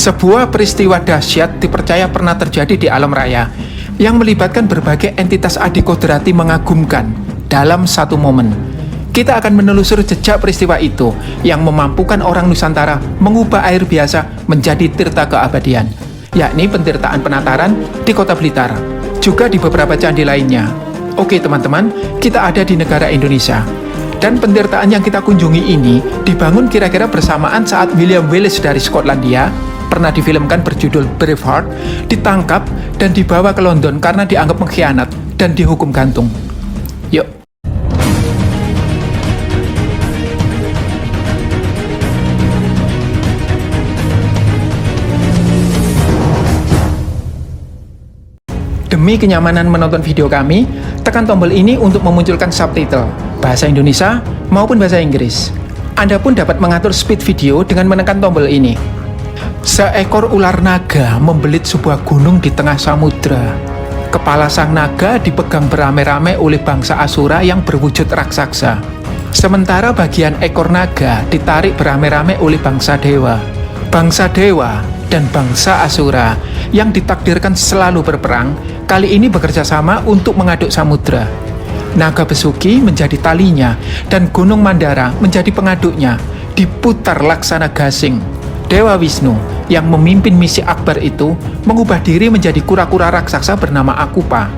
Sebuah peristiwa dahsyat dipercaya pernah terjadi di alam raya yang melibatkan berbagai entitas adikodrati mengagumkan dalam satu momen. Kita akan menelusuri jejak peristiwa itu yang memampukan orang Nusantara mengubah air biasa menjadi tirta keabadian, yakni pentirtaan penataran di Kota Blitar, juga di beberapa candi lainnya. Oke teman-teman, kita ada di negara Indonesia. Dan pentirtaan yang kita kunjungi ini dibangun kira-kira bersamaan saat William Wallace dari Skotlandia, pernah difilmkan berjudul Braveheart, ditangkap dan dibawa ke London karena dianggap mengkhianat dan dihukum gantung. Yuk. Demi kenyamanan menonton video kami, tekan tombol ini untuk memunculkan subtitle bahasa Indonesia maupun bahasa Inggris. Anda pun dapat mengatur speed video dengan menekan tombol ini. Seekor ular naga membelit sebuah gunung di tengah samudra. Kepala sang naga dipegang beramai-ramai oleh bangsa Asura yang berwujud raksasa. Sementara bagian ekor naga ditarik beramai-ramai oleh bangsa dewa. Bangsa dewa dan bangsa Asura yang ditakdirkan selalu berperang, kali ini bekerja sama untuk mengaduk samudra. Naga Besuki menjadi talinya dan Gunung Mandara menjadi pengaduknya, diputar laksana gasing. Dewa Wisnu yang memimpin misi akbar itu mengubah diri menjadi kura-kura raksasa bernama Akupa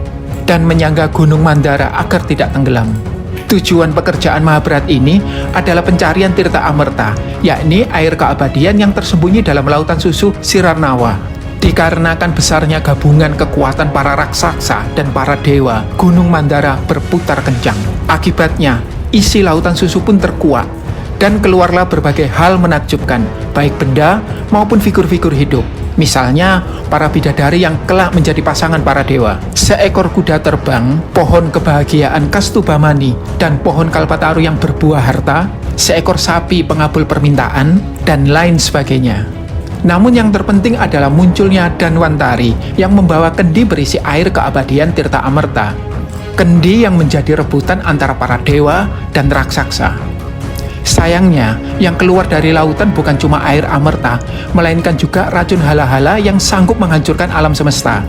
dan menyangga Gunung Mandara agar tidak tenggelam. Tujuan pekerjaan Mahabharat ini adalah pencarian tirta amerta, yakni air keabadian yang tersembunyi dalam lautan susu Sirarnawa. Dikarenakan besarnya gabungan kekuatan para raksasa dan para dewa, Gunung Mandara berputar kencang. Akibatnya, isi lautan susu pun terkuak, dan keluarlah berbagai hal menakjubkan, baik benda maupun figur-figur hidup. Misalnya, para bidadari yang kelak menjadi pasangan para dewa, seekor kuda terbang, pohon kebahagiaan Kastubamani, dan pohon kalpataru yang berbuah harta, seekor sapi pengabul permintaan, dan lain sebagainya. Namun yang terpenting adalah munculnya Danwantari yang membawa kendi berisi air keabadian tirta amerta. Kendi yang menjadi rebutan antara para dewa dan raksasa. Sayangnya, yang keluar dari lautan bukan cuma air amerta, melainkan juga racun hala-hala yang sanggup menghancurkan alam semesta.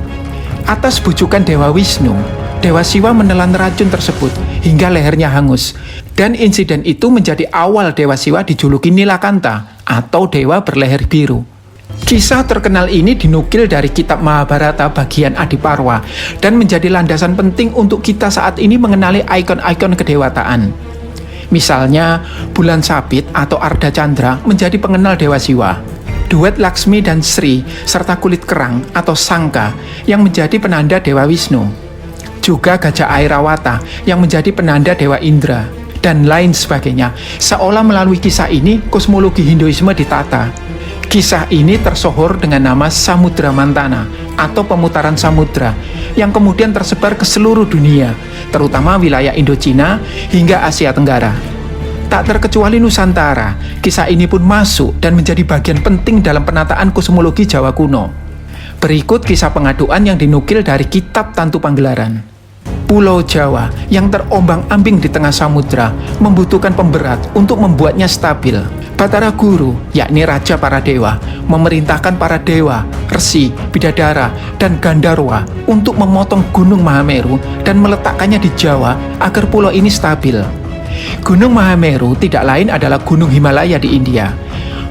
Atas bujukan Dewa Wisnu, Dewa Siwa menelan racun tersebut hingga lehernya hangus. Dan insiden itu menjadi awal Dewa Siwa dijuluki Nilakanta atau Dewa berleher biru. Kisah terkenal ini dinukil dari kitab Mahabharata bagian Adiparwa dan menjadi landasan penting untuk kita saat ini mengenali ikon-ikon kedewataan. Misalnya, bulan sabit atau Arda Chandra menjadi pengenal Dewa Siwa. Duet Laksmi dan Sri serta kulit kerang atau Sangka yang menjadi penanda Dewa Wisnu. Juga Gajah Airawata yang menjadi penanda Dewa Indra dan lain sebagainya. Seolah melalui kisah ini kosmologi Hinduisme ditata. Kisah ini tersohor dengan nama Samudra Mantana atau pemutaran samudra yang kemudian tersebar ke seluruh dunia, terutama wilayah Indochina hingga Asia Tenggara. Tak terkecuali Nusantara, kisah ini pun masuk dan menjadi bagian penting dalam penataan kosmologi Jawa kuno. Berikut kisah pengaduan yang dinukil dari kitab Tantu Panggelaran. Pulau Jawa yang terombang-ambing di tengah samudra membutuhkan pemberat untuk membuatnya stabil. Batara Guru, yakni raja para dewa, memerintahkan para dewa, resi, bidadara, dan Gandharwa untuk memotong Gunung Mahameru dan meletakkannya di Jawa agar pulau ini stabil. Gunung Mahameru tidak lain adalah Gunung Himalaya di India.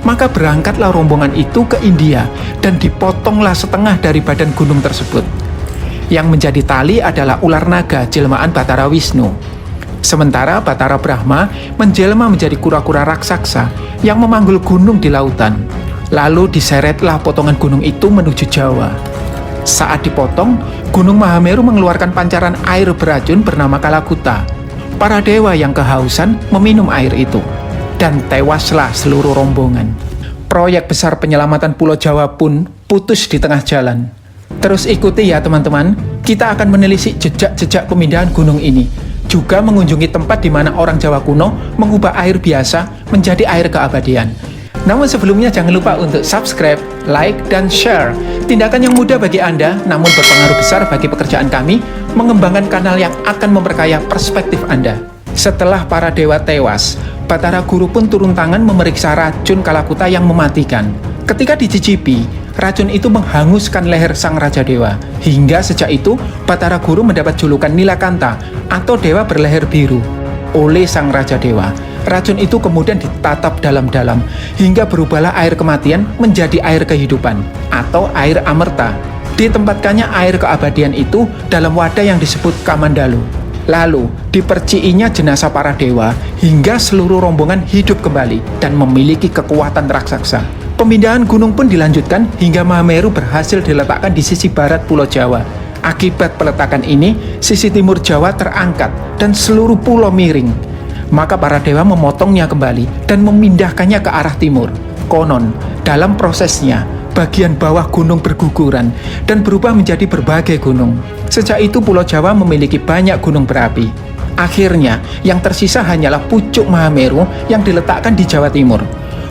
Maka berangkatlah rombongan itu ke India dan dipotonglah setengah dari badan gunung tersebut. Yang menjadi tali adalah ular naga jelmaan Batara Wisnu. Sementara Batara Brahma menjelma menjadi kura-kura raksasa yang memanggul gunung di lautan. Lalu diseretlah potongan gunung itu menuju Jawa. Saat dipotong, Gunung Mahameru mengeluarkan pancaran air beracun bernama Kalakuta. Para dewa yang kehausan meminum air itu. Dan tewaslah seluruh rombongan. Proyek besar penyelamatan Pulau Jawa pun putus di tengah jalan. Terus ikuti ya teman-teman, kita akan menelisik jejak-jejak pemindahan gunung ini. Juga mengunjungi tempat di mana orang Jawa kuno mengubah air biasa menjadi air keabadian. Namun sebelumnya jangan lupa untuk subscribe, like, dan share. Tindakan yang mudah bagi Anda, namun berpengaruh besar bagi pekerjaan kami, mengembangkan kanal yang akan memperkaya perspektif Anda. Setelah para dewa tewas, Batara Guru pun turun tangan memeriksa racun Kalakuta yang mematikan. Ketika dicicipi, racun itu menghanguskan leher sang Raja Dewa. Hingga sejak itu, Batara Guru mendapat julukan Nilakanta atau Dewa Berleher Biru oleh sang Raja Dewa. Racun itu kemudian ditatap dalam-dalam hingga berubahlah air kematian menjadi air kehidupan atau air amerta. Ditempatkannya air keabadian itu dalam wadah yang disebut Kamandalu. Lalu diperciinya jenazah para dewa hingga seluruh rombongan hidup kembali dan memiliki kekuatan raksasa. Pemindahan gunung pun dilanjutkan hingga Mahameru berhasil diletakkan di sisi barat Pulau Jawa. Akibat peletakan ini, sisi timur Jawa terangkat dan seluruh pulau miring. Maka para dewa memotongnya kembali dan memindahkannya ke arah timur. Konon, dalam prosesnya, bagian bawah gunung berguguran dan berubah menjadi berbagai gunung. Sejak itu Pulau Jawa memiliki banyak gunung berapi. Akhirnya, yang tersisa hanyalah pucuk Mahameru yang diletakkan di Jawa Timur.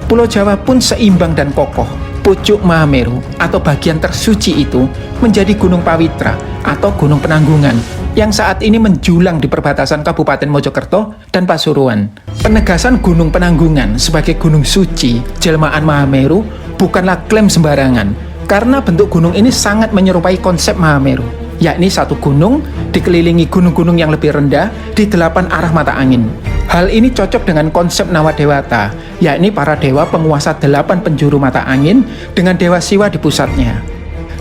Pulau Jawa pun seimbang dan kokoh. Pucuk Mahameru atau bagian tersuci itu menjadi Gunung Pawitra atau Gunung Penanggungan yang saat ini menjulang di perbatasan Kabupaten Mojokerto dan Pasuruan. Penegasan Gunung Penanggungan sebagai gunung suci jelmaan Mahameru bukanlah klaim sembarangan, karena bentuk gunung ini sangat menyerupai konsep Mahameru, yakni satu gunung dikelilingi gunung-gunung yang lebih rendah di 8 arah mata angin. Hal ini cocok dengan konsep Nawadewata, yakni para dewa penguasa 8 penjuru mata angin dengan Dewa Siwa di pusatnya.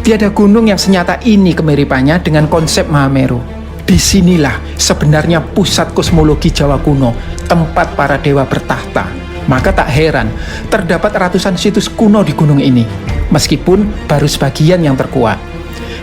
Tiada gunung yang senyata ini kemiripannya dengan konsep Mahameru. Disinilah sebenarnya pusat kosmologi Jawa kuno, tempat para dewa bertahta. Maka tak heran, terdapat ratusan situs kuno di gunung ini, meskipun baru sebagian yang terkuat.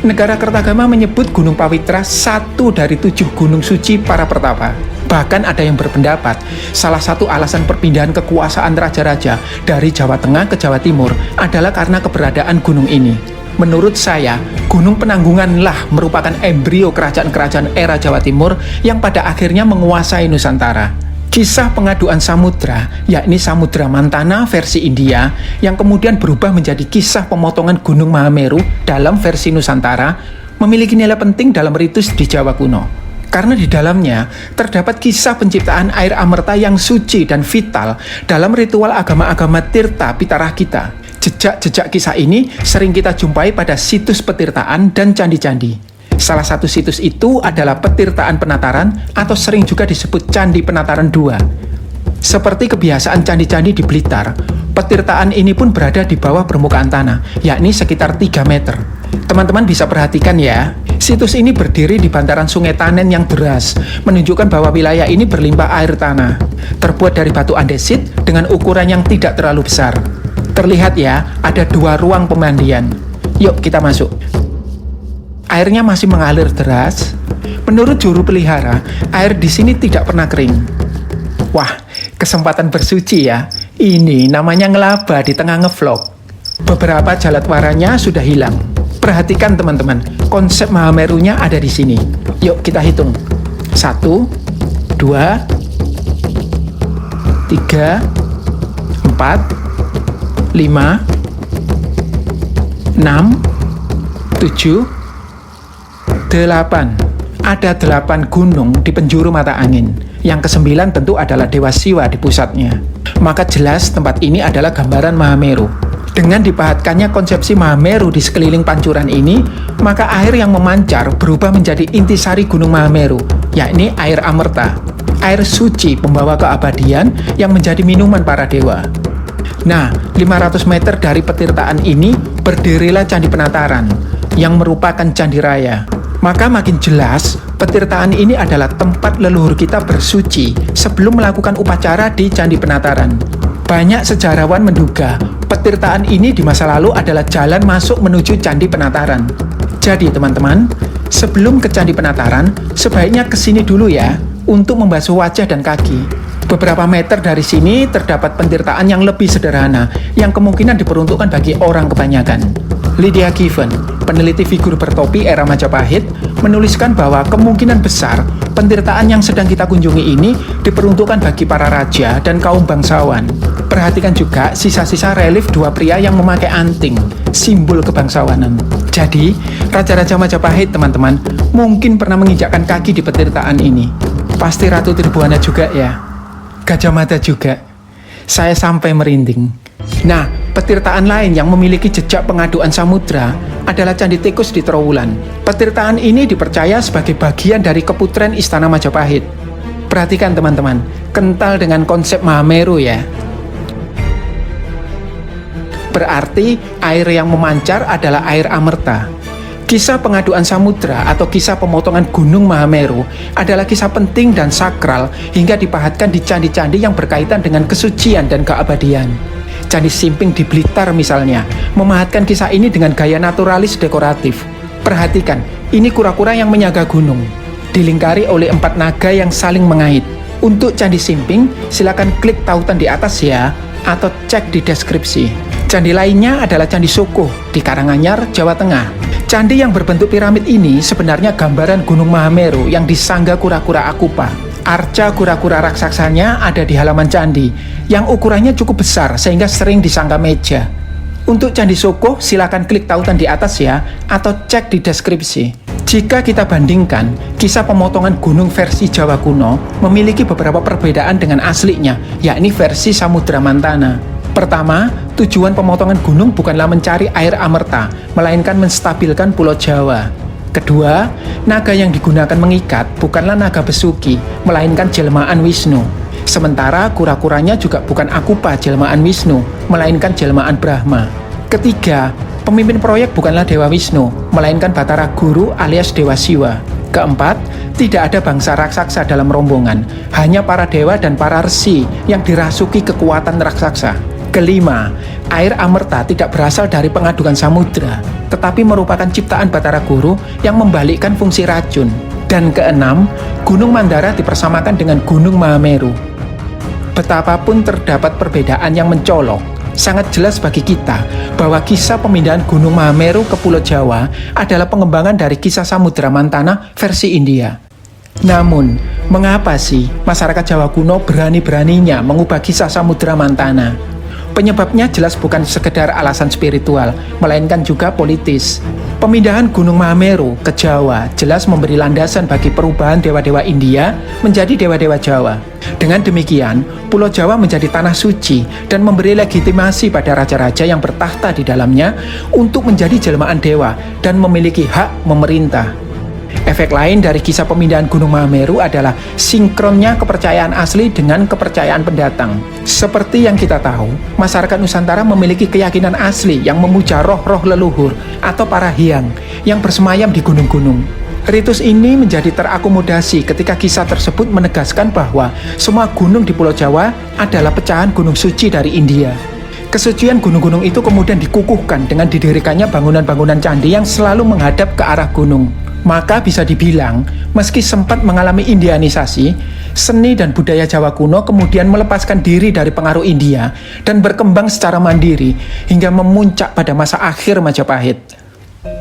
Negara Kertagama menyebut Gunung Pawitra satu dari 7 gunung suci para pertapa. Bahkan ada yang berpendapat, salah satu alasan perpindahan kekuasaan raja-raja dari Jawa Tengah ke Jawa Timur adalah karena keberadaan gunung ini. Menurut saya, Gunung Penanggunganlah merupakan embrio kerajaan-kerajaan era Jawa Timur yang pada akhirnya menguasai Nusantara. Kisah pengaduan samudra, yakni Samudra Mantana versi India, yang kemudian berubah menjadi kisah pemotongan Gunung Mahameru dalam versi Nusantara, memiliki nilai penting dalam ritus di Jawa kuno. Karena di dalamnya terdapat kisah penciptaan air amerta yang suci dan vital dalam ritual agama-agama Tirta Pitarakita. Jejak-jejak kisah ini sering kita jumpai pada situs petirtaan dan candi-candi. Salah satu situs itu adalah Petirtaan Penataran atau sering juga disebut Candi Penataran II. Seperti kebiasaan candi-candi di Blitar, petirtaan ini pun berada di bawah permukaan tanah, yakni sekitar 3 meter. Teman-teman bisa perhatikan ya, situs ini berdiri di bantaran sungai Tanen yang deras, menunjukkan bahwa wilayah ini berlimpah air tanah. Terbuat dari batu andesit dengan ukuran yang tidak terlalu besar. Terlihat ya, ada 2 ruang pemandian. Yuk kita masuk. Airnya masih mengalir deras. Menurut juru pelihara, air di sini tidak pernah kering. Wah, kesempatan bersuci ya. Ini namanya ngelaba di tengah ngevlog. Beberapa jalatwaranya sudah hilang. Perhatikan teman-teman, konsep Mahamerunya ada di sini. Yuk kita hitung. 1, 2, 3, 4, 5, 6, 7, 8. Ada 8 gunung di penjuru mata angin. Yang ke-9 tentu adalah Dewa Siwa di pusatnya. Maka jelas tempat ini adalah gambaran Mahameru. Dengan dipahatkannya konsepsi Mahameru di sekeliling pancuran ini, maka air yang memancar berubah menjadi intisari Gunung Mahameru, yakni air amerta, air suci pembawa keabadian yang menjadi minuman para dewa. Nah, 500 meter dari petirtaan ini berdirilah Candi Penataran, yang merupakan candi raya. Maka makin jelas, petirtaan ini adalah tempat leluhur kita bersuci sebelum melakukan upacara di Candi Penataran. Banyak sejarawan menduga petirtaan ini di masa lalu adalah jalan masuk menuju Candi Penataran. Jadi teman-teman, sebelum ke Candi Penataran, sebaiknya ke sini dulu ya, untuk membasuh wajah dan kaki. Beberapa meter dari sini terdapat petirtaan yang lebih sederhana, yang kemungkinan diperuntukkan bagi orang kebanyakan. Lydia Given, peneliti figur bertopi era Majapahit, menuliskan bahwa kemungkinan besar petirtaan yang sedang kita kunjungi ini diperuntukkan bagi para raja dan kaum bangsawan. Perhatikan juga sisa-sisa relief 2 pria yang memakai anting, simbol kebangsawanan. Jadi, raja-raja Majapahit teman-teman mungkin pernah menginjakkan kaki di petirtaan ini. Pasti Ratu Tirbuana juga ya. Gajah Mada juga. Saya sampai merinding. Nah, Petirtaan lain yang memiliki jejak pengaduan samudra adalah Candi Tikus di Trowulan. Petirtaan ini dipercaya sebagai bagian dari keputren Istana Majapahit. Perhatikan teman-teman, kental dengan konsep Mahameru ya. Berarti air yang memancar adalah air amerta. Kisah pengaduan samudra atau kisah pemotongan Gunung Mahameru adalah kisah penting dan sakral hingga dipahatkan di candi-candi yang berkaitan dengan kesucian dan keabadian. Candi Simping di Blitar misalnya, memahatkan kisah ini dengan gaya naturalis dekoratif. Perhatikan, ini kura-kura yang menyaga gunung, dilingkari oleh 4 naga yang saling mengait. Untuk Candi Simping, silakan klik tautan di atas ya, atau cek di deskripsi. Candi lainnya adalah Candi Soko di Karanganyar, Jawa Tengah. Candi yang berbentuk piramid ini sebenarnya gambaran Gunung Mahameru yang disangga kura-kura akupa. Arca kura-kura raksasanya ada di halaman candi, yang ukurannya cukup besar sehingga sering disangka meja. Untuk Candi Soko, silakan klik tautan di atas ya, atau cek di deskripsi. Jika kita bandingkan, kisah pemotongan gunung versi Jawa kuno memiliki beberapa perbedaan dengan aslinya, yakni versi Samudra Mantana. Pertama, tujuan pemotongan gunung bukanlah mencari air amerta, melainkan menstabilkan Pulau Jawa. Kedua, naga yang digunakan mengikat bukanlah naga besuki, melainkan jelmaan Wisnu. Sementara kura-kuranya juga bukan akupa jelmaan Wisnu, melainkan jelmaan Brahma. Ketiga, pemimpin proyek bukanlah Dewa Wisnu, melainkan Batara Guru alias Dewa Siwa. Keempat, tidak ada bangsa raksasa dalam rombongan, hanya para dewa dan para resi yang dirasuki kekuatan raksasa. Kelima, air amerta tidak berasal dari pengaduan samudra, tetapi merupakan ciptaan Batara Guru yang membalikkan fungsi racun. Dan keenam, Gunung Mandara dipersamakan dengan Gunung Mahameru. Betapapun terdapat perbedaan yang mencolok, sangat jelas bagi kita bahwa kisah pemindahan Gunung Mahameru ke Pulau Jawa adalah pengembangan dari kisah Samudra Mantana versi India. Namun, mengapa sih masyarakat Jawa kuno berani-beraninya mengubah kisah Samudra Mantana? Penyebabnya jelas bukan sekedar alasan spiritual, melainkan juga politis. Pemindahan Gunung Mahameru ke Jawa jelas memberi landasan bagi perubahan dewa-dewa India menjadi dewa-dewa Jawa. Dengan demikian, Pulau Jawa menjadi tanah suci dan memberi legitimasi pada raja-raja yang bertahta di dalamnya untuk menjadi jelmaan dewa dan memiliki hak memerintah. Efek lain dari kisah pemindahan Gunung Mahameru adalah sinkronnya kepercayaan asli dengan kepercayaan pendatang. Seperti yang kita tahu, masyarakat Nusantara memiliki keyakinan asli yang memuja roh-roh leluhur atau para hyang yang bersemayam di gunung-gunung. Ritus ini menjadi terakomodasi ketika kisah tersebut menegaskan bahwa semua gunung di Pulau Jawa adalah pecahan gunung suci dari India. Kesucian gunung-gunung itu kemudian dikukuhkan dengan didirikannya bangunan-bangunan candi yang selalu menghadap ke arah gunung. Maka bisa dibilang, meski sempat mengalami Indianisasi, seni dan budaya Jawa kuno kemudian melepaskan diri dari pengaruh India dan berkembang secara mandiri hingga memuncak pada masa akhir Majapahit.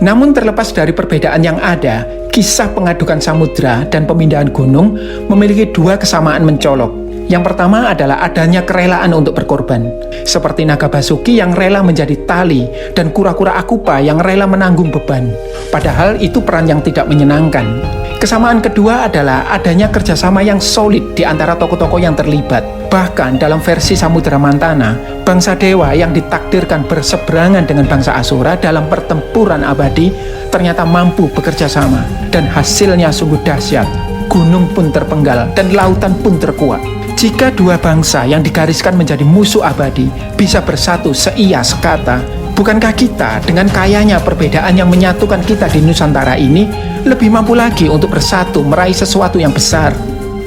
Namun terlepas dari perbedaan yang ada, kisah pengadukan samudra dan pemindahan gunung memiliki 2 kesamaan mencolok. Yang pertama adalah adanya kerelaan untuk berkorban, seperti naga Basuki yang rela menjadi tali dan kura-kura akupa yang rela menanggung beban. Padahal itu peran yang tidak menyenangkan. Kesamaan kedua adalah adanya kerjasama yang solid di antara tokoh-tokoh yang terlibat. Bahkan dalam versi Samudra Mantana, bangsa dewa yang ditakdirkan berseberangan dengan bangsa Asura dalam pertempuran abadi ternyata mampu bekerja sama, dan hasilnya sungguh dahsyat. Gunung pun terpenggal dan lautan pun terkuak. Jika 2 bangsa yang digariskan menjadi musuh abadi bisa bersatu seia sekata, bukankah kita dengan kayanya perbedaan yang menyatukan kita di Nusantara ini lebih mampu lagi untuk bersatu meraih sesuatu yang besar?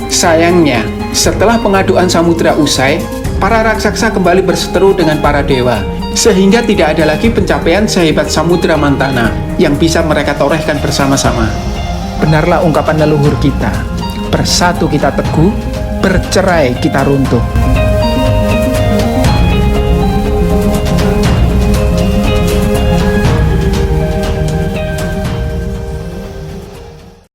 Sayangnya, setelah pengaduan samudra usai, para raksasa kembali berseteru dengan para dewa, sehingga tidak ada lagi pencapaian sehebat Samudra Mantana yang bisa mereka torehkan bersama-sama. Benarlah ungkapan leluhur kita, bersatu kita teguh, bercerai kita runtuh.